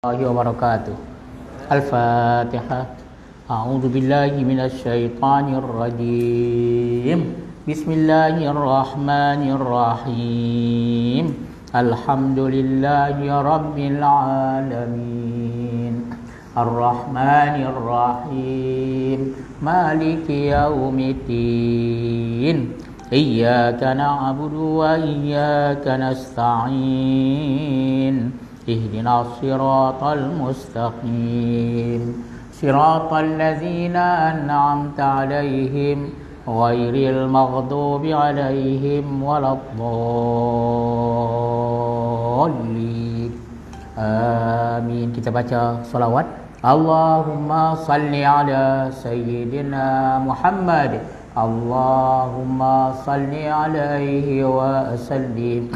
الله وبركاته. الفاتحة. أعوذ بالله من الشيطان الرجيم. بسم الله الرحمن الرحيم. الحمد لله رب العالمين. الرحمن الرحيم. مالك يوم الدين. إياك نعبد وإياك نستعين. اهدنا الصراط المستقيم صراط الذين أنعمت عليهم غير المغضوب عليهم ولا الضالين آمين. Kita baca salawat. Allahumma salli ala sayyidina Muhammad. Allahumma salli alaihi wa sallim.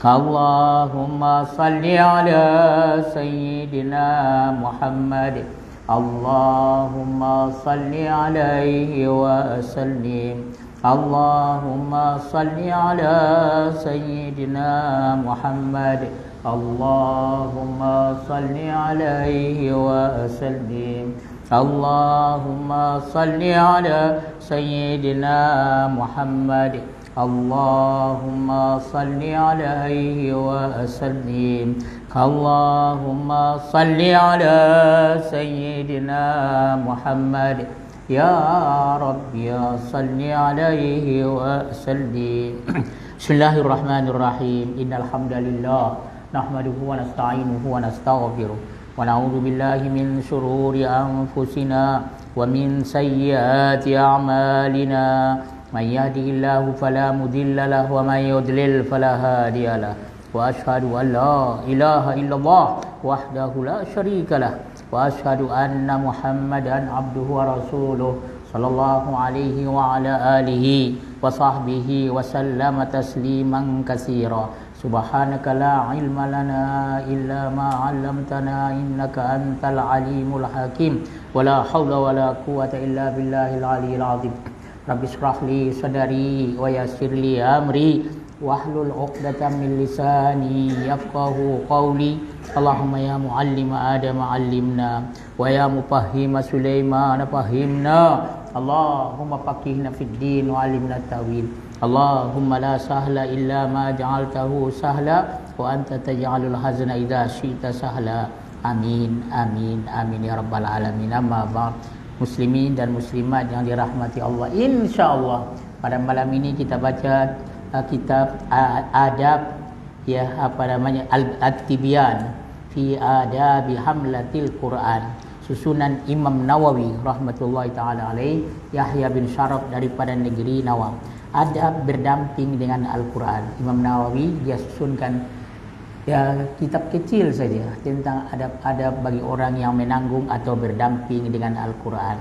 Allahumma salli ala sayyidina Muhammad. Allahumma salli alaihi wa sallim. Allahumma salli ala sayyidina Muhammad. Allahumma salli alaihi wa sallim. Allahumma salli ala sayyidina Muhammad. Allahumma salli alaihi wa sallim. Allahumma salli ala sayyidina Muhammad. Ya Rabbi ya salli alaihi wa sallim. Bismillahirrahmanirrahim. Innal hamdalillah nahmaduhu wa nasta'inuhu wa nastaghfiruh wa na'udzu billahi min shururi anfusina wa min sayyiati a'malina. من يهده الله فلا مضل له ومن يضلل فلا هادي له وأشهد أن لا إله إلا الله وحده لا شريك له وأشهد أن محمدا عبده ورسوله صلى الله عليه وعلى آله وصحبه وسلم تسليما كثيرا. سبحانك لا علم لنا إلا ما علمتنا إنك أنت العليم الحكيم ولا حول ولا قوة إلا بالله العلي العظيم. Rabbi shrah li sadari wa yassir li amri wahlul 'uqdatam min lisani yafqahu qawli. Allahumma ya muallima Adam 'allimna wa ya mufahhima Sulaiman fahhimna. Allahumma faqihna fid din wa 'allimna tawil. Allahumma la sahla illa ma ja'altahu sahla wa anta taj'alul hazna idza syi'ta sahla. Amin amin amin ya rabbal alamin. Amma ba'd. Muslimin dan muslimat yang dirahmati Allah, insya-Allah pada malam ini kita baca kitab adab, ya apa namanya, At-Tibyan fi adabi hamlatil Quran, susunan Imam Nawawi rahmatullahi taala alaih, Yahya bin Syaraf daripada negeri Nawam. Adab berdamping dengan Al-Quran. Imam Nawawi dia susunkan kitab kecil saja tentang adab-adab bagi orang yang menanggung atau berdamping dengan Al-Quran.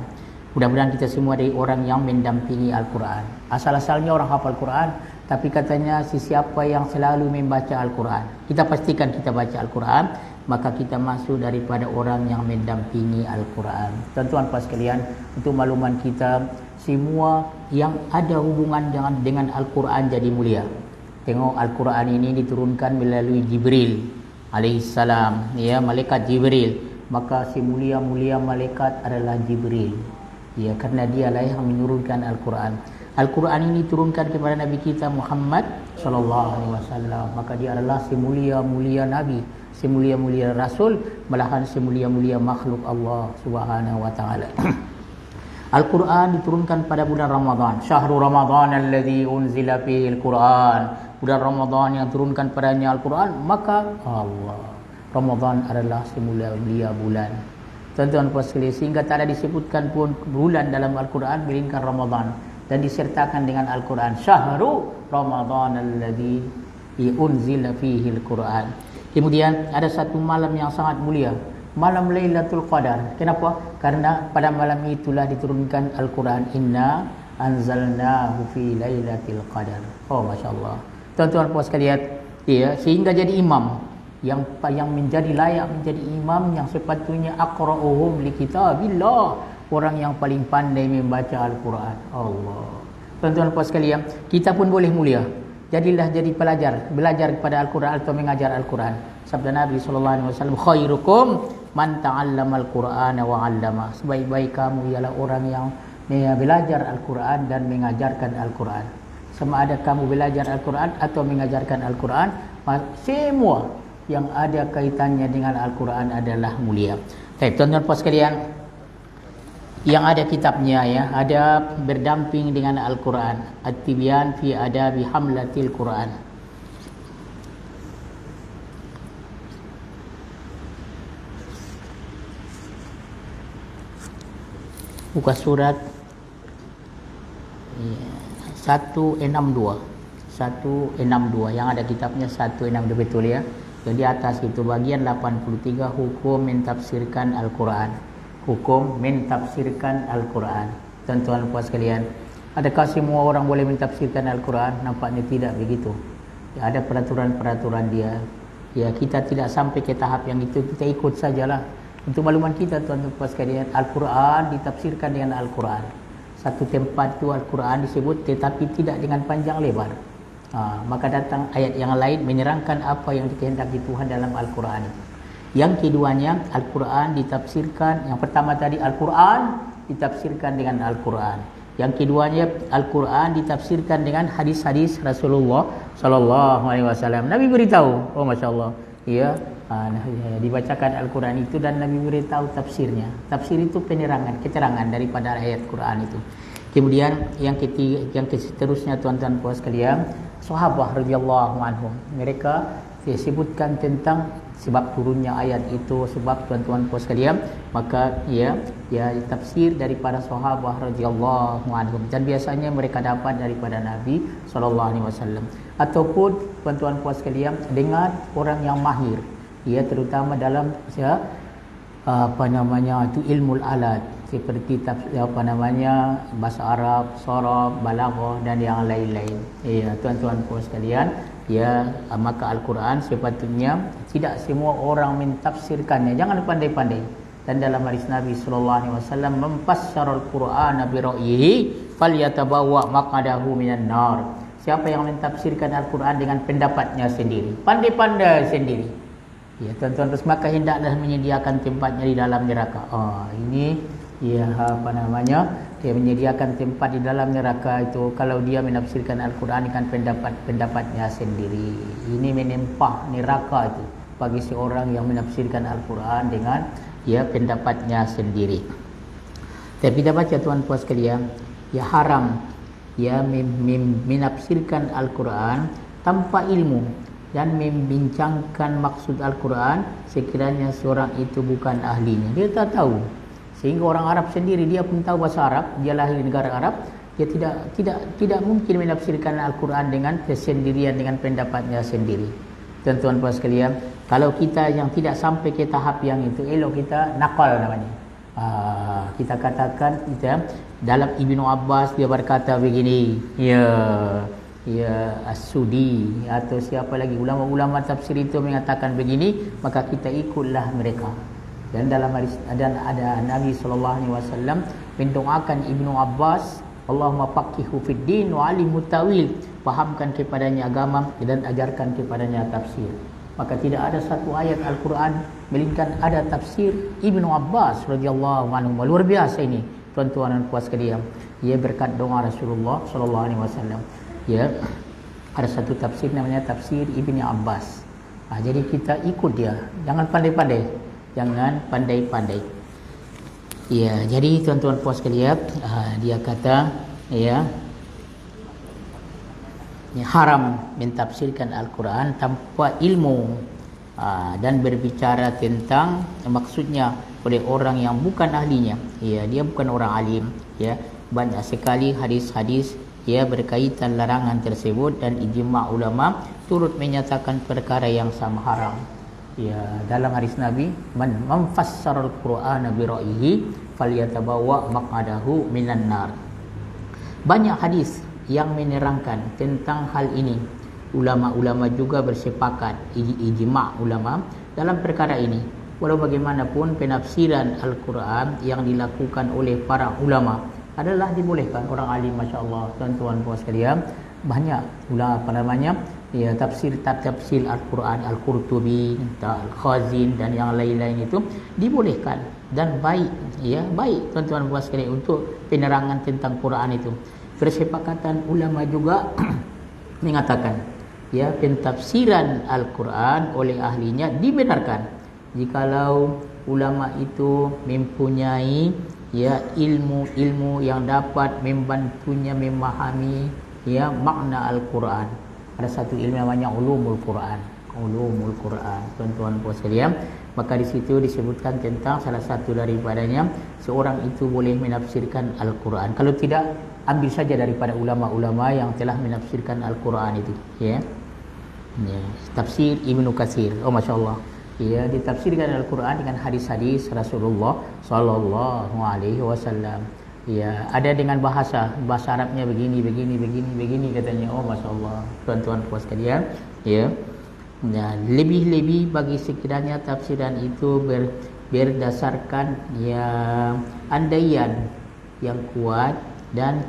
Mudah-mudahan kita semua dari orang yang mendampingi Al-Quran. Asal-asalnya orang hafal Quran, tapi katanya siapa yang selalu membaca Al-Quran, kita pastikan kita baca Al-Quran, maka kita masuk daripada orang yang mendampingi Al-Quran. Tuan-tuan puan sekalian, untuk makluman kita, semua yang ada hubungan dengan Al-Quran jadi mulia. Tengok Al-Quran ini diturunkan melalui Jibril alaihissalam, ya, malaikat Jibril. Maka si mulia-mulia malaikat adalah Jibril, ya, kerana dialah yang menurunkan Al-Quran. Al-Quran ini diturunkan kepada Nabi kita Muhammad sallallahu alaihi wasallam. Maka dia adalah si mulia-mulia Nabi, si mulia-mulia Rasul, malahan si mulia-mulia makhluk Allah Subhanahu wa taala. Al-Quran diturunkan pada bulan Ramadan. Syahrul Ramadan alladzi unzila fihi al-Quran. Bulan Ramadan yang turunkan padanya Al-Quran, maka Allah, Ramadan adalah semulia-mulia bulan. Tuan-tuan puan sekalian, sehingga tak ada disebutkan pun bulan dalam Al-Quran melainkan Ramadan, dan disertakan dengan Al-Quran. Syahrul Ramadan alladzi unzila fihi al-Quran. Kemudian ada satu malam yang sangat mulia, malam Lailatul Qadar. Kenapa? Karena pada malam itulah diturunkan Al-Quran. Inna anzalnahu fi lailatul qadar. Oh, masya-Allah. Tuan-tuan puan sekalian, ya, sehingga jadi imam yang menjadi layak menjadi imam yang sepatutnya aqra'uhum li kitabillah, orang yang paling pandai membaca Al-Quran. Allah. Tuan-tuan puan sekalian, kita pun boleh mulia. Jadilah jadi pelajar, belajar kepada Al-Quran atau mengajar Al-Quran. Sabda Nabi SAW, khairukum man ta'allamal Qur'ana wa 'allama. Sebaik-baik kamu ialah orang yang belajar Al-Quran dan mengajarkan Al-Quran. Sama ada kamu belajar Al-Quran atau mengajarkan Al-Quran, semua yang ada kaitannya dengan Al-Quran adalah mulia. Baik, tuan-tuan puan sekalian, yang ada kitabnya ya, ada berdamping dengan Al-Quran, At-Tibyan fi Adabi Hamlatil Quran. Buka surat 162. 162 yang ada kitabnya 162, betul ya. Yang di atas itu bagian 83, hukum mentafsirkan Al-Quran. Hukum mentafsirkan Al-Quran. Tuan-tuan puan sekalian, adakah semua orang boleh mentafsirkan Al-Quran? Nampaknya tidak begitu. Ya, ada peraturan-peraturan dia. Ya, kita tidak sampai ke tahap yang itu, kita ikut sajalah. Untuk makluman kita tuan-tuan puan sekalian, Al-Quran ditafsirkan dengan Al-Quran. Satu tempat tu Al-Quran disebut tetapi tidak dengan panjang lebar. Maka datang ayat yang lain menerangkan apa yang dikehendaki Tuhan dalam Al-Quran itu. Yang keduanya, Al-Quran ditafsirkan. Yang pertama tadi Al-Quran ditafsirkan dengan Al-Quran. Yang keduanya, Al-Quran ditafsirkan dengan hadis-hadis Rasulullah sallallahu alaihi wasallam. Nabi beritahu, oh masya-Allah, ya, dibacakan Al-Quran itu dan Nabi beritahu tafsirnya. Tafsir itu penerangan, keterangan daripada ayat Quran itu. Kemudian yang ketiga, yang seterusnya tuan-tuan puan sekalian, sahabat radhiyallahu anhum, mereka disebutkan tentang sebab turunnya ayat itu, sebab tuan-tuan puan sekalian, maka ya tafsir daripada sahabat radhiyallahu anhum, dan biasanya mereka dapat daripada Nabi sallallahu alaihi wasallam, ataupun tuan-tuan puan sekalian dengan orang yang mahir, ya, terutama dalam itu ilmu alat, seperti bahasa Arab, sharaf, balaghah dan yang lain-lain. Ya, tuan-tuan puan sekalian, ya, maka Al-Quran sepatutnya tidak semua orang mentafsirkannya. Jangan pandai-pandai. Dan dalam hadis Nabi sallallahu alaihi wasallam, "Memfassarul Qur'ana bi ra'yihi falyatabawwa maq'adahu minan nar." Siapa yang mentafsirkan Al-Quran dengan pendapatnya sendiri, pandai-pandai sendiri, ya tuan-tuan, maka hendaklah menyediakan tempatnya di dalam neraka. Ini ya dia menyediakan tempat di dalam neraka itu kalau dia menafsirkan Al-Quran dengan pendapatnya sendiri. Ini menempah neraka itu bagi seorang yang menafsirkan Al-Quran dengan pendapatnya sendiri. Tapi kita baca tuan puan sekalian, ya haram menafsirkan Al-Quran tanpa ilmu dan membincangkan maksud Al-Quran sekiranya seorang itu bukan ahlinya. Dia tak tahu. Sehingga orang Arab sendiri, dia pun tahu bahasa Arab, dia lahir di negara Arab, dia tidak mungkin menafsirkan Al-Quran dengan kesendirian, dengan pendapatnya sendiri. Tuan-tuan puan sekalian, kalau kita yang tidak sampai ke tahap yang itu, elok kita nakal namanya. Kita katakan dalam Ibnu Abbas dia berkata begini, As-Sudi atau siapa lagi, ulama-ulama tafsir itu mengatakan begini, maka kita ikutlah mereka. Dan dalam hadis ada Nabi sallallahu alaihi wasallam mendoakan Ibnu Abbas, Allahumma faqihhu fid din wa 'allimhu tawil, fahamkan kepadanya agama dan ajarkan kepadanya tafsir. Maka tidak ada satu ayat Al-Quran melainkan ada tafsir Ibnu Abbas radhiyallahu anhu. Luar biasa ini tuan-tuan dan puan sekalian. Ia berkat doa Rasulullah sallallahu alaihi wasallam. Ya, ada satu tafsir namanya tafsir Ibnu Abbas. Jadi kita ikut dia, jangan pandai-pandai, jangan pandai-pandai. Ya, jadi tuan-tuan puan sekalian, dia kata haram mentafsirkan Al-Quran tanpa ilmu dan berbicara tentang maksudnya oleh orang yang bukan ahlinya. Ya, dia bukan orang alim. Ya, banyak sekali hadis-hadis berkaitan larangan tersebut dan ijma' ulama turut menyatakan perkara yang sama haram. Ya, dalam hadis Nabi, man fassarul Qur'ana bi ra'yihi falyatabawwa maq'adahu minan nar. Banyak hadis yang menerangkan tentang hal ini. Ulama-ulama juga bersepakat, ijma' ulama dalam perkara ini. Walau bagaimanapun penafsiran Al-Quran yang dilakukan oleh para ulama adalah dibolehkan. Orang alim, masya-Allah, tuan-tuan puan sekalian, banyak ulama ya tafsir Al-Quran, Al-Qurtubi, Al-Khazin dan yang lain-lain itu dibolehkan dan baik, ya baik tuan-tuan puan sekalian untuk penerangan tentang Quran itu. Persepakatan ulama juga mengatakan ya pentafsiran Al-Quran oleh ahlinya dibenarkan jikalau ulama itu mempunyai ya ilmu yang dapat membantunya memahami ya makna Al-Quran. Ada satu ilmu namanya ulumul Quran, tuan-tuan puan sekalian. Maka di situ disebutkan tentang salah satu daripadanya seorang itu boleh menafsirkan Al-Quran. Kalau tidak, ambil saja daripada ulama-ulama yang telah menafsirkan Al-Quran itu, ya. Ya, tafsir Ibnu Katsir. Oh, masya-Allah. Ya, ditafsirkan Al-Quran dengan hadis-hadis Rasulullah sallallahu alaihi wasallam. Ya, ada dengan bahasa Arabnya begini katanya. Oh, masya-Allah, tuan-tuan puan sekalian, ya. Ya, lebih-lebih bagi sekiranya tafsiran itu berdasarkan ya andaian yang kuat dan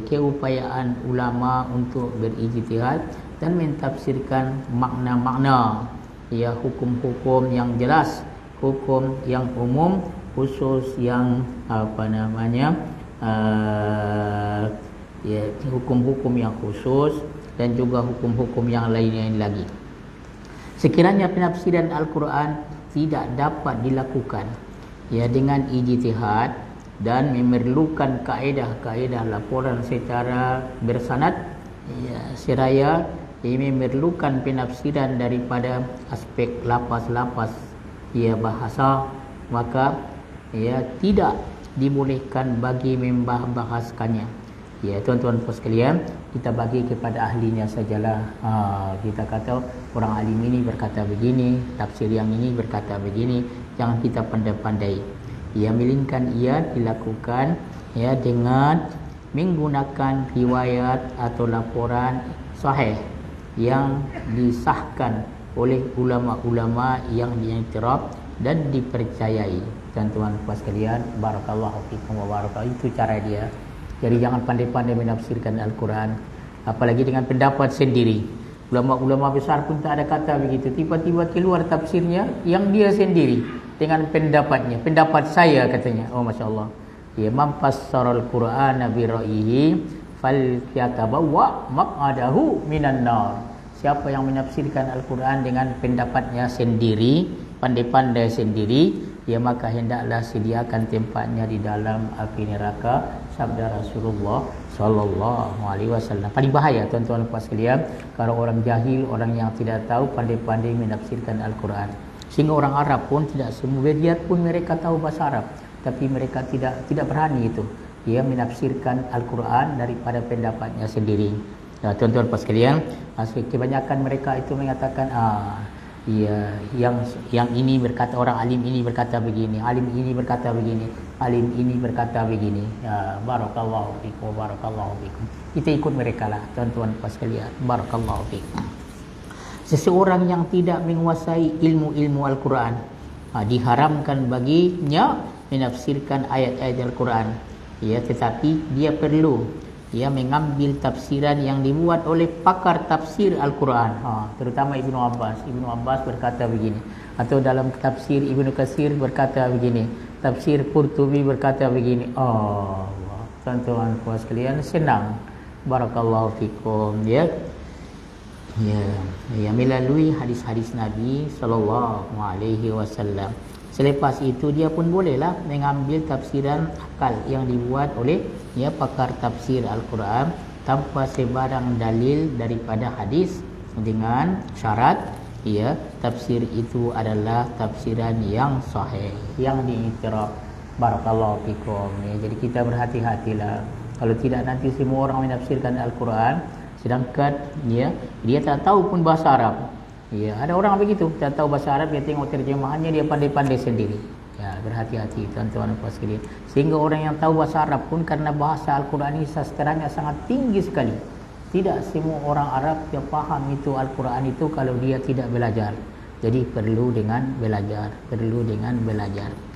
keupayaan ulama untuk berijtihad dan mentafsirkan makna-makna ya hukum-hukum yang jelas, hukum yang umum, khusus yang ya hukum-hukum yang khusus dan juga hukum-hukum yang lain-lain lagi. Sekiranya penafsiran Al-Quran tidak dapat dilakukan ya dengan ijtihad dan memerlukan kaedah-kaedah laporan secara bersanad ya seraya memerlukan penafsiran daripada aspek lapas-lapas ya bahasa, maka ya tidak dibolehkan bagi membahaskannya. Ya, tuan-tuan puan sekalian, kita bagi kepada ahlinya sajalah. Kita kata orang alim ini berkata begini, tafsir yang ini berkata begini, jangan kita pandai-pandai. Ya, melainkan ia dilakukan ya dengan menggunakan riwayat atau laporan sahih yang disahkan oleh ulama-ulama yang diiktiraf dan dipercayai. Tuan-tuan puan sekalian, barakallahu fikum wa barakallahu, itu cara dia. Jadi jangan pandai-pandai menafsirkan Al-Quran, apalagi dengan pendapat sendiri. Ulama-ulama besar pun tak ada kata begitu. Tiba-tiba keluar tafsirnya yang dia sendiri dengan pendapatnya. Pendapat saya katanya. Oh, masya Allah. Ya, man fassaral Qur'ana bi ra'yihi falyatabawwa maq'adahu minan nar. Siapa yang menafsirkan Al-Quran dengan pendapatnya sendiri, pandai-pandai sendiri, ya maka hendaklah sediakan tempatnya di dalam api neraka. Sabda Rasulullah sallallahu alaihi wasallam. Paling bahaya tuan-tuan puan sekalian kalau orang jahil, orang yang tidak tahu pandai-pandai menafsirkan Al-Quran. Sehingga orang Arab pun tidak semua, biarpun mereka tahu bahasa Arab, tapi mereka tidak berani itu dia menafsirkan Al-Quran daripada pendapatnya sendiri. Ya, tuan-tuan puan sekalian, kebanyakan mereka itu mengatakan ya, yang ini berkata, orang alim ini berkata begini, alim ini berkata begini, alim ini berkata begini. Ya, barakallahu fikum, barakallahu fikum. Kita ikut mereka lah, tuan-tuan puan sekalian. Barakallahu fikum. Seseorang yang tidak menguasai ilmu-ilmu Al-Quran, diharamkan baginya menafsirkan ayat-ayat Al-Quran. Ya, tetapi dia perlu mengambil tafsiran yang dibuat oleh pakar tafsir Al-Quran, terutama Ibnu Abbas. Ibnu Abbas berkata begini, atau dalam tafsir Ibnu Katsir berkata begini, tafsir Qurtubi berkata begini. Oh, tuan-tuan puan sekalian, senang. Barakallahu fikum, ya. Ya, melalui hadis-hadis Nabi sallallahu alaihi wasallam. Selepas itu dia pun bolehlah mengambil tafsiran akal yang dibuat oleh pakar tafsir Al-Quran tanpa sebarang dalil daripada hadis, dengan syarat tafsir itu adalah tafsiran yang sahih, yang diiktiraf. Barakallahu fikum. Jadi kita berhati-hatilah. Kalau tidak nanti semua orang menafsirkan Al-Quran sedangkan dia tak tahu pun bahasa Arab. Ya, ada orang begitu, tak tahu bahasa Arab, dia tengok terjemahannya, dia pandai-pandai sendiri. Ya, berhati-hati tuan-tuan dan puan sekalian. Sehingga orang yang tahu bahasa Arab pun, karena bahasa Al-Quran ini sastranya sangat tinggi sekali. Tidak semua orang Arab yang faham itu Al-Quran itu kalau dia tidak belajar. Jadi perlu dengan belajar.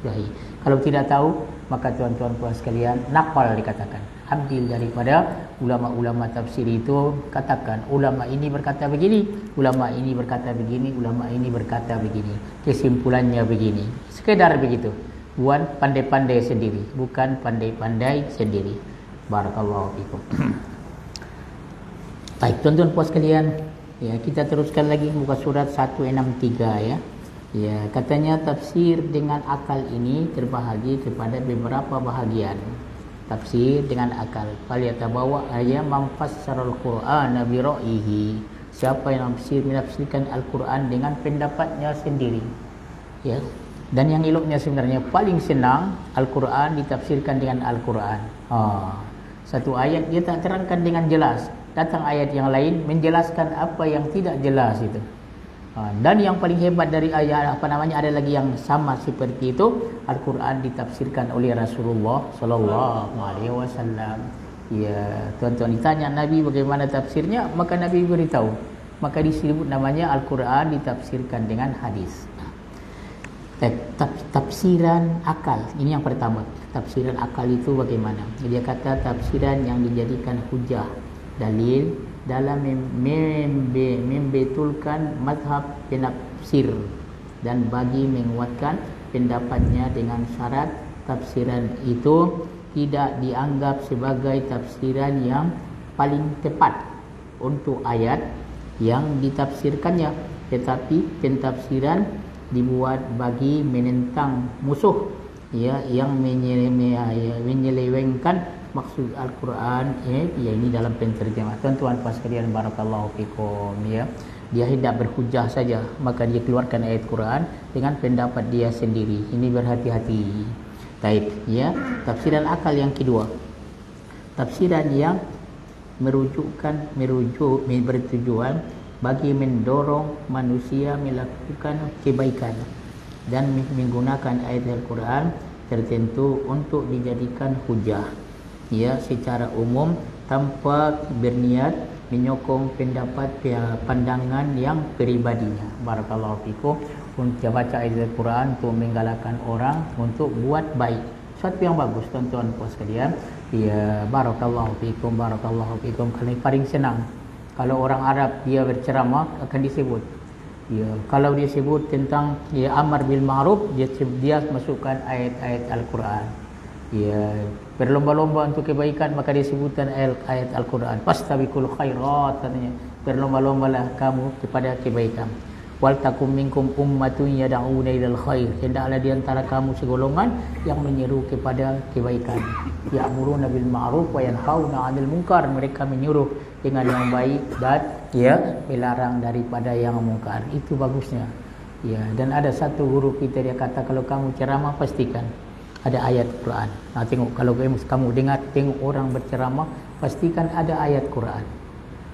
Baik. Kalau tidak tahu, maka tuan-tuan puan sekalian, naqal dikatakan. Ambil daripada ulama-ulama tafsir itu, katakan ulama ini berkata begini, ulama ini berkata begini, ulama ini berkata begini. Kesimpulannya begini. Sekedar begitu. Buat pandai-pandai sendiri, bukan pandai-pandai sendiri. Barakallahu fikum. Baik, tuan-tuan puan sekalian, ya, kita teruskan lagi muka surat 163 ya. Ya, katanya tafsir dengan akal ini terbahagi kepada beberapa bahagian. Tafsir dengan akal. Falyatabawa ayam memfassarul Qur'an bi ra'yihi. Siapa yang menafsirkan Al-Quran dengan pendapatnya sendiri. Ya. Dan yang eloknya sebenarnya paling senang Al-Quran ditafsirkan dengan Al-Quran. Satu ayat dia tak terangkan dengan jelas. Datang ayat yang lain menjelaskan apa yang tidak jelas itu. Dan yang paling hebat dari ayat ada lagi yang sama seperti itu, Al-Quran ditafsirkan oleh Rasulullah sallallahu alaihi wasallam. Ya, tuan-tuan ditanya Nabi bagaimana tafsirnya, maka Nabi beritahu. Maka disebut namanya Al-Quran ditafsirkan dengan hadis. Tafsiran akal, ini yang pertama. Tafsiran akal itu bagaimana? Dia kata tafsiran yang dijadikan hujah, dalil dalam membetulkan mazhab penafsir dan bagi menguatkan pendapatnya dengan syarat tafsiran itu tidak dianggap sebagai tafsiran yang paling tepat untuk ayat yang ditafsirkannya, tetapi pentafsiran dibuat bagi menentang musuh ya yang menyelewengkan maksud Al-Quran ya ini dalam penterjemah. Tuan-tuan puan sekalian, barakallahu fikum ya. Dia hendak berhujah saja, maka dia keluarkan ayat Quran dengan pendapat dia sendiri. Ini berhati-hati. Baik ya. Tafsiran akal yang kedua. Tafsiran yang bertujuan bagi mendorong manusia melakukan kebaikan dan menggunakan ayat Al-Quran tertentu untuk dijadikan hujah. Ya, secara umum tanpa berniat menyokong pendapat pandangan yang peribadinya. Barakallahu fikum. Untuk baca ayat Al-Quran untuk menggalakkan orang untuk buat baik. Suatu yang bagus tuan-tuan puan sekalian. Ya, barakallahu fikum. Kalau paling senang kalau orang Arab dia berceramah akan disebut. Ya, kalau dia sebut tentang ya amar bil ma'ruf, dia masukkan ayat-ayat Al-Quran. Ya, berlomba-lomba untuk kebaikan, maka disebutkan ayat Al-Quran. Fastabiqul khairat, katanya, berlomba-lombalah kamu kepada kebaikan. Wal takum minkum ummatun yad'una ilal khair, hendaklah di antara kamu segolongan yang menyeru kepada kebaikan. Ya'muruna bil ma'ruf wa yanhauna 'anil munkar, mereka menyuruh dengan yang baik dan ya melarang daripada yang mungkar. Itu bagusnya. Ya, dan ada satu guru kita dia kata kalau kamu ceramah pastikan ada ayat Quran. Tengok kalau kamu dengar tengok orang berceramah, pastikan ada ayat Quran.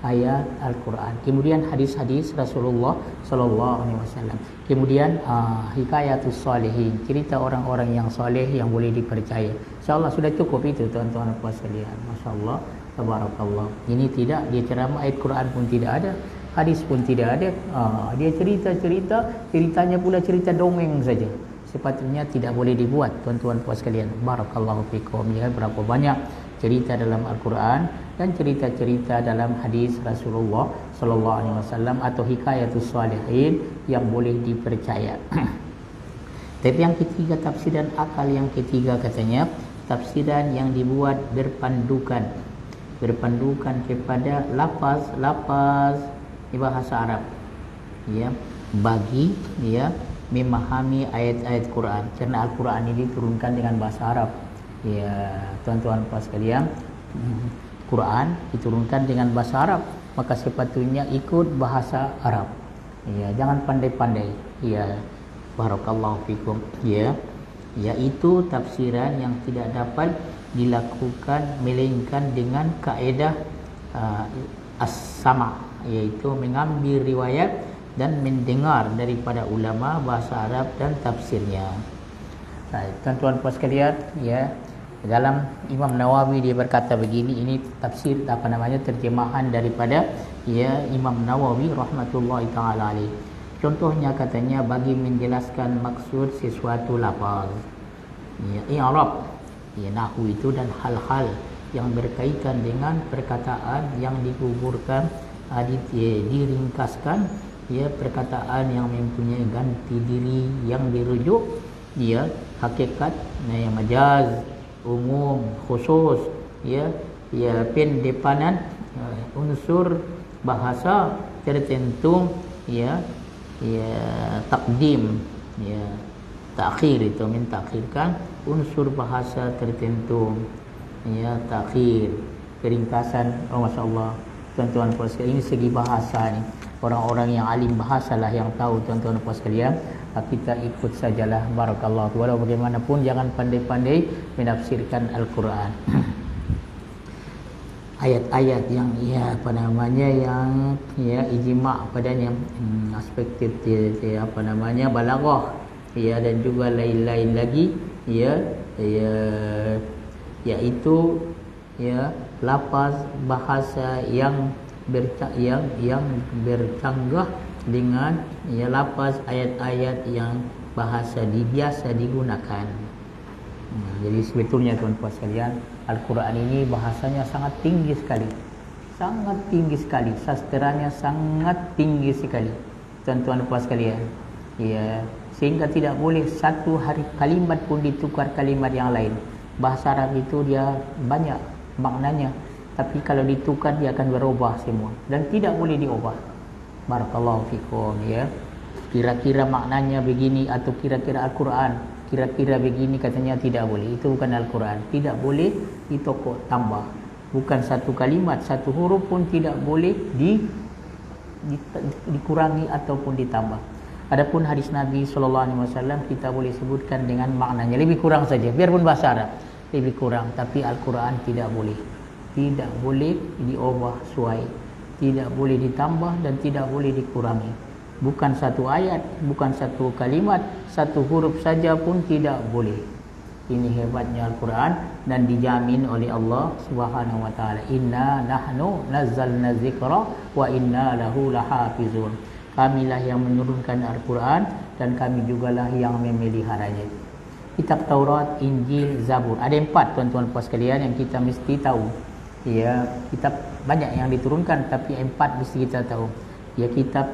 Ayat Al-Quran. Kemudian hadis-hadis Rasulullah sallallahu alaihi wasallam. Kemudian hikayatus salihin, cerita orang-orang yang soleh yang boleh dipercaya. Insya-Allah sudah cukup itu tuan-tuan dan puan sekalian. Masya-Allah, tabarakallah. Ini tidak dia ceramah, ayat Quran pun tidak ada, hadis pun tidak ada. Dia ceritanya pula cerita dongeng saja. Sepatutnya tidak boleh dibuat tuan-tuan puan sekalian. Barakallahu fikum. Ya, berapa banyak cerita dalam Al-Quran dan cerita-cerita dalam hadis Rasulullah sallallahu alaihi wasallam atau hikayatus salihin yang boleh dipercaya. Tapi yang ketiga, tafsiran akal yang ketiga katanya tafsiran yang dibuat berpandukan kepada lafaz bahasa Arab ya, bagi ya memahami ayat-ayat Quran, karena Al-Quran ini diturunkan dengan bahasa Arab. Ya, tuan-tuan puan sekalian, Quran diturunkan dengan bahasa Arab, maka sepatutnya ikut bahasa Arab. Ya, jangan pandai-pandai. Ya, barakallahu fikum. Ya, yaitu tafsiran yang tidak dapat dilakukan melainkan dengan kaedah as-sama', yaitu mengambil riwayat dan mendengar daripada ulama bahasa Arab dan tafsirnya. Baik, tuan-tuan puan sekalian, ya, dalam Imam Nawawi dia berkata begini, ini tafsir terjemahan daripada ya Imam Nawawi rahmatullahi taala alaih. Contohnya katanya bagi menjelaskan maksud sesuatu lafaz. Ya, i'rab, ya, nahwu itu dan hal-hal yang berkaitan dengan perkataan yang dikuburkan, diringkaskan, ya, perkataan yang mempunyai ganti diri yang dirujuk, ya, hakikat, ya, majaz, umum, khusus, ya, ya, pendepanan, unsur bahasa tertentu, ya, ya, takdim, ya, takhir itu mentakhirkan unsur bahasa tertentu, ya, takhir, keringkasan. Oh, masya-Allah, tuan-tuan puan sekalian, ini segi bahasa ni. Orang-orang yang alim bahasa lah yang tahu, tuan-tuan puan sekalian. Kita ikut sajalah, barakallahu. Walau bagaimanapun jangan pandai-pandai menafsirkan Al-Quran. Ayat-ayat yang, ya, apa namanya, yang, ya, ijma' padanya, aspek apa namanya, balaghah, ya, dan juga lain-lain lagi, ya, ya, yaitu, ya, lafaz bahasa yang bercanggah dengan, ya, lafaz ayat-ayat yang bahasa biasa digunakan. Jadi sebetulnya tuan-tuan sekalian, Al-Quran ini bahasanya sangat tinggi sekali. Sangat tinggi sekali. Sastranya sangat tinggi sekali, tuan-tuan puan sekalian. Ya, sehingga tidak boleh satu hari kalimat pun ditukar kalimat yang lain. Bahasa Arab itu dia banyak maknanya, tapi kalau ditukar dia akan berubah semua dan tidak boleh diubah. Barakallahu fikum, ya. Kira-kira maknanya begini atau kira-kira Al-Quran kira-kira begini, katanya tidak boleh. Itu bukan Al-Quran. Tidak boleh ditokok tambah. Bukan satu kalimat, satu huruf pun tidak boleh dikurangi ataupun ditambah. Adapun hadis Nabi SAW kita boleh sebutkan dengan maknanya, lebih kurang saja, biarpun bahasa Arab lebih kurang. Tapi Al-Quran tidak boleh. Tidak boleh diubah suai, tidak boleh ditambah dan tidak boleh dikurangi. Bukan satu ayat, bukan satu kalimat, satu huruf saja pun tidak boleh. Ini hebatnya Al-Quran dan dijamin oleh Allah Subhanahu wa taala. Inna nahnu nazzalna dzikra wa inna lahu lahafizun. Kamilah yang menurunkan Al-Quran dan kami jugalah yang memeliharanya. Kitab Taurat, Injil, Zabur. Ada 4 tuan-tuan puan sekalian yang kita mesti tahu. Ya, kitab banyak yang diturunkan tapi 4 mesti kita tahu. Ya, kitab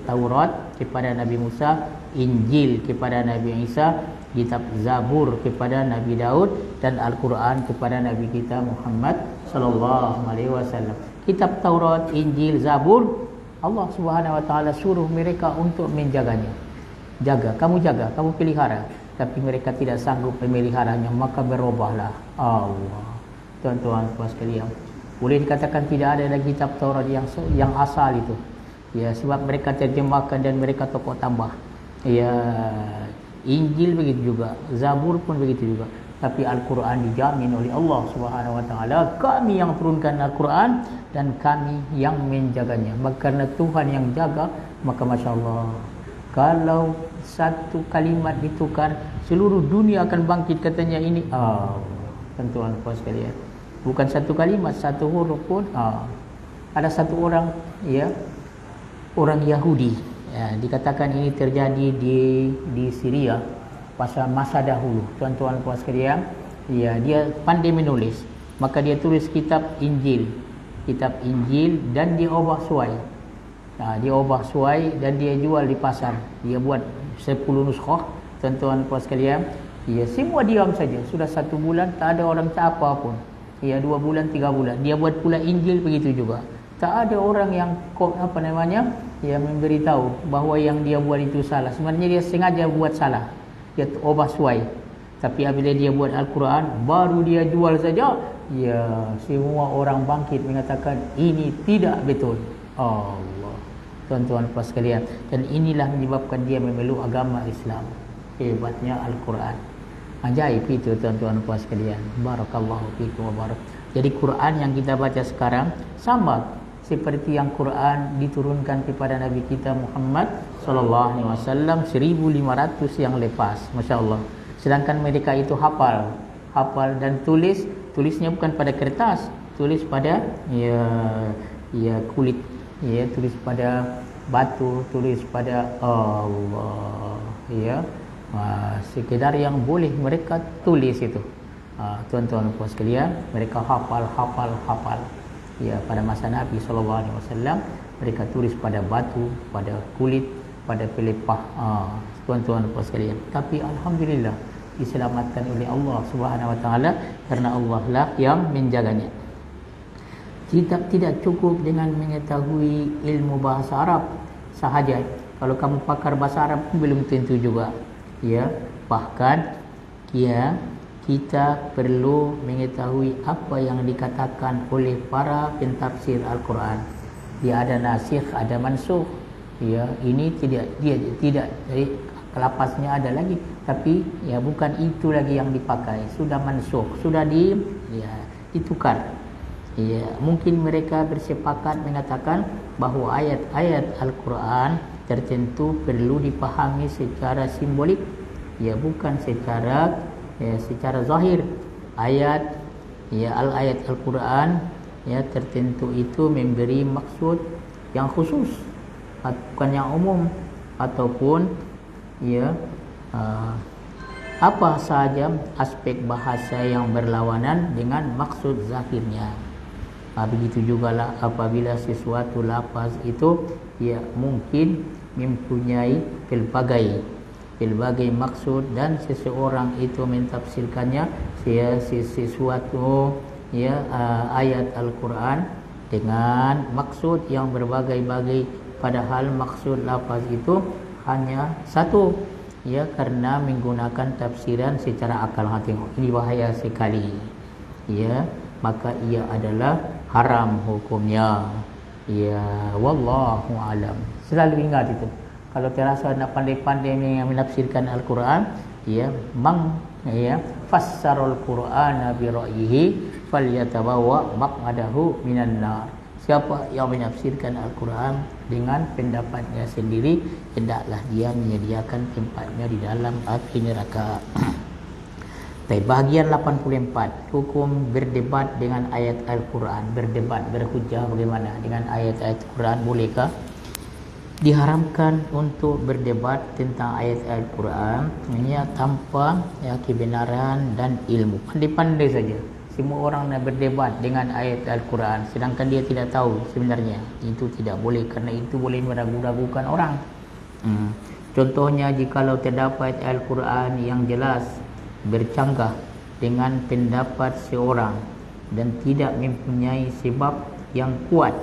Taurat kepada Nabi Musa, Injil kepada Nabi Isa, kitab Zabur kepada Nabi Daud dan Al-Quran kepada Nabi kita Muhammad sallallahu alaihi wasallam. Kitab Taurat, Injil, Zabur, Allah Subhanahu wa taala suruh mereka untuk menjaganya. Jaga, kamu pelihara. Tapi mereka tidak sanggup memeliharanya, maka berubahlah Allah. Tuan-tuan puan sekalian, boleh dikatakan tidak ada lagi kitab Taurat yang asal itu. Ya, sebab mereka terjemahkan dan mereka tokok tambah. Ya, Injil begitu juga, Zabur pun begitu juga. Tapi Al-Quran dijamin oleh Allah Subhanahu wa taala, kami yang turunkan Al-Quran dan kami yang menjaganya. Karena Tuhan yang jaga, maka masya-Allah, kalau satu kalimat ditukar, seluruh dunia akan bangkit, katanya ini. Tuan-tuan puan sekalian, bukan satu kalimat, satu huruf pun. Ada satu orang, ya, orang Yahudi, ya, dikatakan ini terjadi di Syria pada masa dahulu, tuan-tuan puan sekalian. Ya, dia pandai menulis, maka dia tulis kitab Injil dan dia ubah suai. Dia ubah suai dan dia jual di pasar. Dia buat 10 nuskhah, tuan-tuan puan sekalian. Ya, semua diam saja. Sudah 1 bulan tak ada orang cakap apa pun. Ya, 2 bulan, 3 bulan. Dia buat pula Injil begitu juga. Tak ada orang yang memberitahu bahawa yang dia buat itu salah. Sebenarnya dia sengaja buat salah. Dia ubah suai. Tapi apabila dia buat Al-Quran, baru dia jual saja, ya, semua orang bangkit mengatakan ini tidak betul. Allah, tuan-tuan puan sekalian, dan inilah menyebabkan dia memeluk agama Islam. Hebatnya Al-Quran. Ajaib itu tuan-tuan puan sekalian. Barakallahu fiikum wa barak. Jadi Quran yang kita baca sekarang sama seperti yang Quran diturunkan kepada Nabi kita Muhammad sallallahu alaihi wasallam 1500 yang lepas, masya-Allah. Sedangkan mereka itu hafal dan tulisnya bukan pada kertas, tulis pada ya kulit, ya, tulis pada batu tulis pada Allah, ya. Sekedar yang boleh mereka tulis itu, tuan-tuan puan sekalian, mereka hafal. Ya, pada masa Nabi SAW mereka tulis pada batu, pada kulit, pada pelepah, tuan-tuan puan sekalian. Tapi alhamdulillah diselamatkan oleh Allah Subhanahu Wa Taala, karena Allah lah yang menjaganya. Tidak cukup dengan mengetahui ilmu bahasa Arab sahaja. Kalau kamu pakar bahasa Arab belum tentu juga, ya. Bahkan ya, kita perlu mengetahui apa yang dikatakan oleh para pentafsir Al-Quran. Dia ada nasikh, ada mansukh. Ya, ini tidak jadi lapasnya ada lagi, tapi ya bukan itu lagi yang dipakai, sudah mansukh, sudah ditukar. Ya, mungkin mereka bersepakat mengatakan bahawa ayat-ayat Al-Quran tertentu perlu dipahami secara simbolik, ya, bukan secara zahir. Ayat Al-Quran ya tertentu itu memberi maksud yang khusus, bukan yang umum, ataupun ya apa sahaja aspek bahasa yang berlawanan dengan maksud zahirnya. Begitu jugalah apabila sesuatu lafaz itu ya mungkin mempunyai pelbagai maksud, dan seseorang itu mentafsirkannya sesuatu ayat Al-Quran dengan maksud yang berbagai-bagai, padahal maksud lafaz itu hanya satu, ya, karena menggunakan tafsiran secara akal. Tengok, ini bahaya sekali, ya, maka ia adalah haram hukumnya, ya, wallahu alam. Selalu ingat itu. Kalau terasa nak pandai-pandai menafsirkan Al-Quran, ya, fassarul Qur'ana bi ra'yihi falyatabawa maq'adahu minan nar. Siapa yang menafsirkan Al-Quran dengan pendapatnya sendiri, hendaklah dia menyediakan tempatnya di dalam api neraka. Bahagian 84, hukum berdebat dengan ayat Al-Quran. Berdebat, berhujah bagaimana dengan ayat-ayat Al-Quran, bolehkah? Diharamkan untuk berdebat tentang ayat Al-Quran tanpa kebenaran dan ilmu. Pandai-pandai saja. Semua orang nak berdebat dengan ayat Al-Quran sedangkan dia tidak tahu sebenarnya. Itu tidak boleh, kerana itu boleh meragu-ragukan orang. Contohnya, jikalau terdapat Al-Quran yang jelas bercanggah dengan pendapat seorang dan tidak mempunyai sebab yang kuat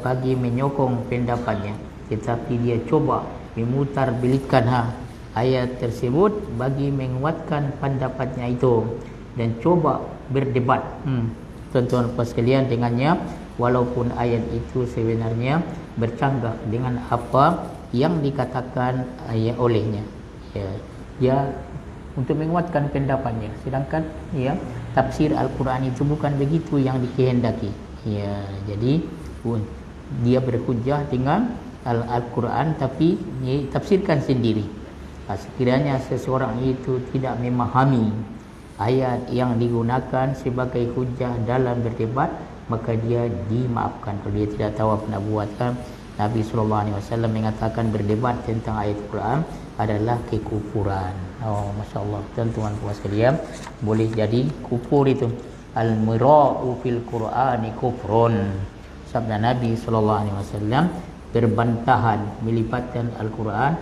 bagi menyokong pendapatnya, tetapi dia coba memutarbalikkan ayat tersebut bagi menguatkan pendapatnya itu dan coba berdebat, tuan-tuan puan sekalian, dengannya, walaupun ayat itu sebenarnya bercanggah dengan apa yang dikatakan olehnya, dia untuk menguatkan pendapatnya, sedangkan tafsir Al-Quran itu bukan begitu yang dikehendaki. Jadi dia berhujjah dengan Al-Quran tapi tafsirkan sendiri. Sekiranya seseorang itu tidak memahami ayat yang digunakan sebagai hujjah dalam berdebat, maka dia dimaafkan. Kalau dia tidak tahu apa nak buat, Nabi SAW mengatakan berdebat tentang ayat Al-Quran adalah kekufuran. Masya Allah, tuan-tuan puan sekalian, boleh jadi kufur itu. Al-mira'u fil Qur'ani kufrun. Sabda Nabi SAW, berbantahan, melipatkan Al-Quran,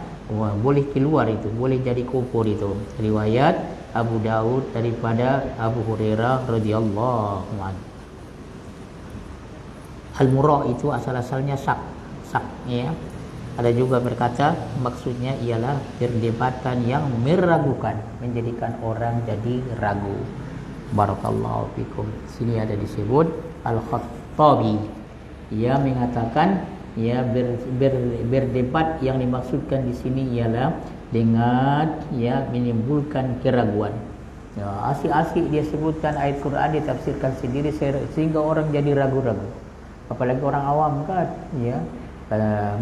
boleh keluar itu, boleh jadi kufur itu. Riwayat Abu Daud daripada Abu Hurairah radhiyallahu anhu. Al-mura' itu asal-asalnya sak, ya. Ada juga berkata maksudnya ialah perdebatan yang meragukan, menjadikan orang jadi ragu. Barakallahu fikum. Sini ada disebut Al-Khattabi, ia mengatakan berdebat yang dimaksudkan di sini ialah dengan menimbulkan keraguan. Asik-asik dia sebutkan ayat Quran, dia tafsirkan sendiri sehingga orang jadi ragu-ragu. Apalagi orang awam kan,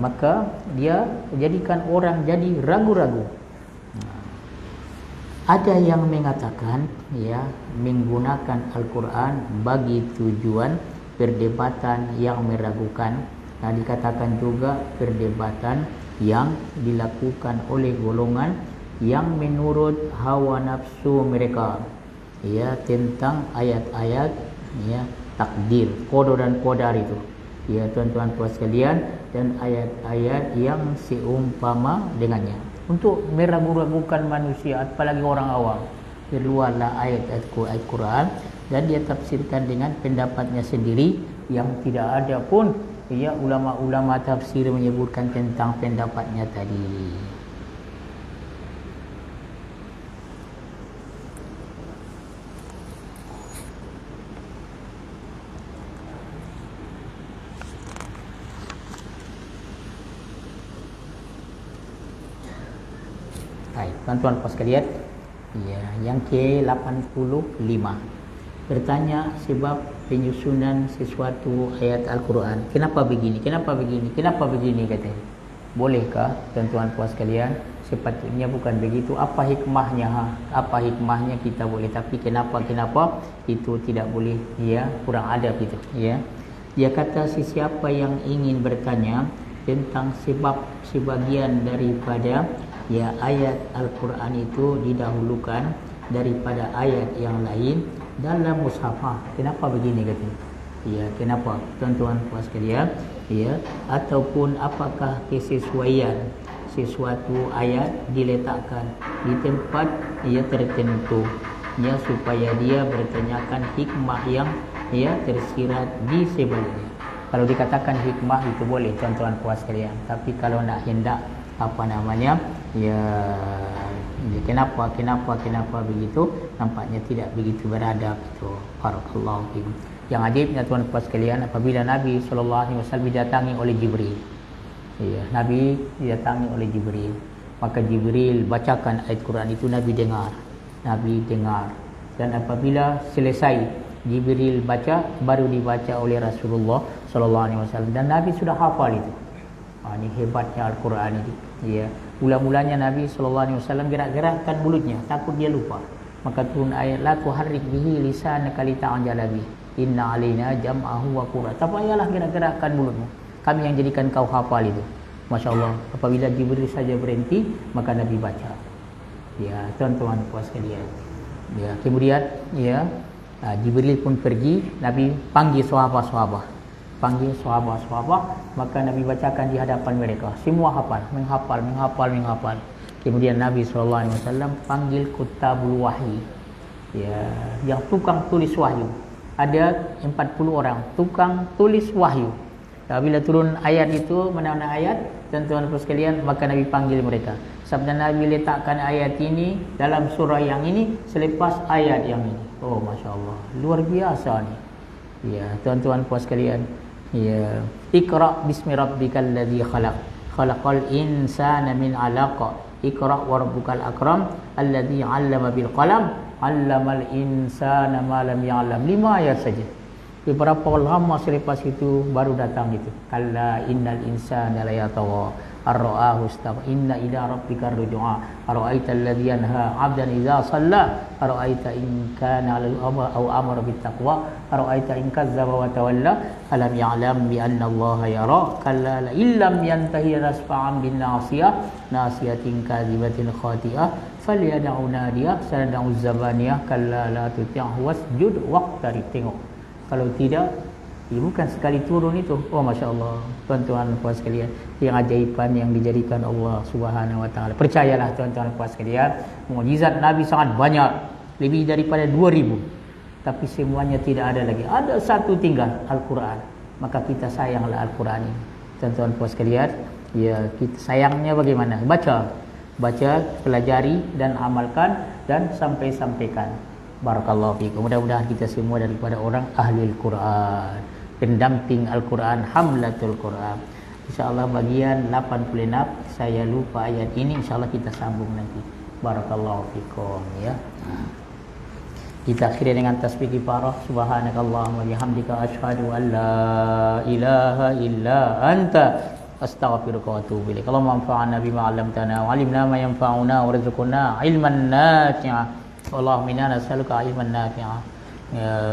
maka dia jadikan orang jadi ragu-ragu. Ada yang mengatakan menggunakan Al-Quran bagi tujuan perdebatan yang meragukan Nah, dikatakan juga perdebatan yang dilakukan oleh golongan yang menurut hawa nafsu mereka, ya, tentang ayat-ayat, ya, takdir, qada dan qadar itu, ya tuan-tuan puas sekalian, dan ayat-ayat yang seumpama dengannya, untuk meragu-ragukan manusia, apalagi orang awam. Keluarlah ayat-ayat Quran dan dia tafsirkan dengan pendapatnya sendiri yang tidak ada pun, ya, ulama-ulama tafsir menyebutkan tentang pendapatnya tadi. Baik, tuan-tuan puas sekalian, ya, yang ke-85 bertanya sebab penyusunan sesuatu ayat Al-Quran. Kenapa begini? Kenapa begini? Kenapa begini katanya. Bolehkah tuan-tuan puas sekalian? Sepatutnya bukan begitu. Apa hikmahnya? Apa hikmahnya kita boleh, tapi kenapa itu tidak boleh, ya, kurang adab itu, ya. Dia kata sesiapa yang ingin bertanya tentang sebab sebagian daripada, ya, ayat Al-Quran itu didahulukan daripada ayat yang lain dalam mushafah. Kenapa begini katanya? Ya, kenapa tuan-tuan puas sekalian? Ya, ataupun apakah kesesuaian sesuatu ayat diletakkan di tempat, ya, tertentu, ya, supaya dia bertanyakan hikmah yang, ya, tersirat di sebaliknya. Kalau dikatakan hikmah itu boleh tuan-tuan puas sekalian, tapi kalau nak hendak apa namanya, ya, kenapa begitu, nampaknya tidak begitu beradab itu. Barakallahu fikum. Yang ajaibnya tuan puas sekalian, apabila Nabi SAW didatangi oleh Jibril, ya, Nabi didatangi oleh Jibril, maka Jibril bacakan ayat Quran itu, Nabi dengar, dan apabila selesai Jibril baca, baru dibaca oleh Rasulullah SAW, dan Nabi sudah hafal itu. Ini hebatnya Al-Quran ini, ya. Mula-mulanya Nabi SAW gerak-gerakkan mulutnya, takut dia lupa, maka turun ayat la tuharrik bihi lisanaka lita'jala bihi inna alaina jam'ahu wa qur'an. Tak payahlah gerak-gerakkan mulutmu, kami yang jadikan kau hafal itu. Masya Allah, apabila Jibril saja berhenti, maka Nabi baca. Ya, tuan-tuan puas sekalian. Ya, kemudian, ya, Jibril pun pergi, Nabi panggil sahabat-sahabat, maka Nabi bacakan di hadapan mereka. Semua menghafal. Kemudian Nabi SAW panggil kutabul wahyi, ya, yang tukang tulis wahyu. Ada 40 orang tukang tulis wahyu. Bila turun ayat itu, mana-mana ayat, tuan-tuan sekalian, maka Nabi panggil mereka. Sabda Nabi letakkan ayat ini dalam surah yang ini selepas ayat yang ini. Oh, Masya Allah, luar biasa ni. Ya, tuan-tuan puas sekalian, ya, Iqra bismi rabbikal ladzi khalaq, khalaqal insana min 'alaq, Iqra wa rabbukal akram alladzi 'allama bil qalam, 'allamal insana ma lam ya'lam. 5 ayat saja. Beberapa lama selepas itu baru datang itu. Kalla innal insana la yatagha ar-ra'ahu istaghna inna ila rabbika ar-ruj'a ara'aita alladhi yanha 'abdan idza shalla ara'aita in kana 'alal aw amara bit taqwa ara'aita in kazzaba wa tawalla alam ya'lam bi anna Allah yara kalla la illam yantahi nasfa'an bin nasiyah nasiyatin kadhibatin khati'ah falyad'u nadiyah sanad'u zabaniyah kalla la tuti'hu wasjud waqtarib. Tengok, kalau tidak, bukan sekali turun itu. Oh, Masya Allah, tuan-tuan puas sekalian, yang ajaiban yang dijadikan Allah Subhanahu Wa Taala. Percayalah tuan-tuan puas sekalian, mukjizat Nabi sangat banyak, lebih daripada 2000, tapi semuanya tidak ada lagi. Ada satu tinggal, Al-Quran. Maka kita sayanglah Al-Quran ini, tuan-tuan puas sekalian. Ya, kita sayangnya bagaimana? Baca, pelajari dan amalkan dan sampaikan. Barakallahu fiikum. Mudah-mudahan kita semua daripada orang ahli Al-Quran, pendamping Al-Quran, hamlatul Quran. InsyaAllah bagian 86, saya lupa ayat ini, insyaAllah kita sambung nanti. Barakallahu fiikum, ya. Kita akhiri dengan tasbih kifarah. Subhanakallahumma bihamdika asyhadu an la ilaha illa anta astaghfiruka wa atubu ilaik. Allahumma anfa'na bima 'allamtana wa 'allimna ma yanfa'una warzuqna 'ilman nafi'a. Allahumma inna nas'aluka 'ilman nafi'a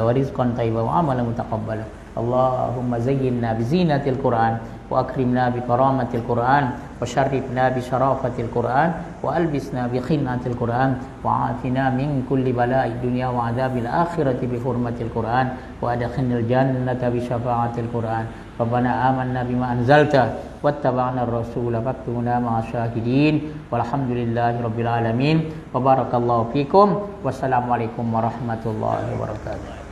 wa rizqan thayyiban wa 'amalan mutaqabbala. Allahumma zayyinna bi zinatil Qur'an وأكرمنا بكرامة القرآن وشرفنا بشرافة القرآن وألبسنا بخنة القرآن وعافنا من كل بلاء الدنيا وعذاب الآخرة بحرمة القرآن وأدخلنا الجنة بشفاعة القرآن ربنا آمنا بما أنزلت واتبعنا الرسول فاكتبنا مع الشاهدين والحمد لله رب العالمين وبارك الله فيكم والسلام عليكم ورحمة الله وبركاته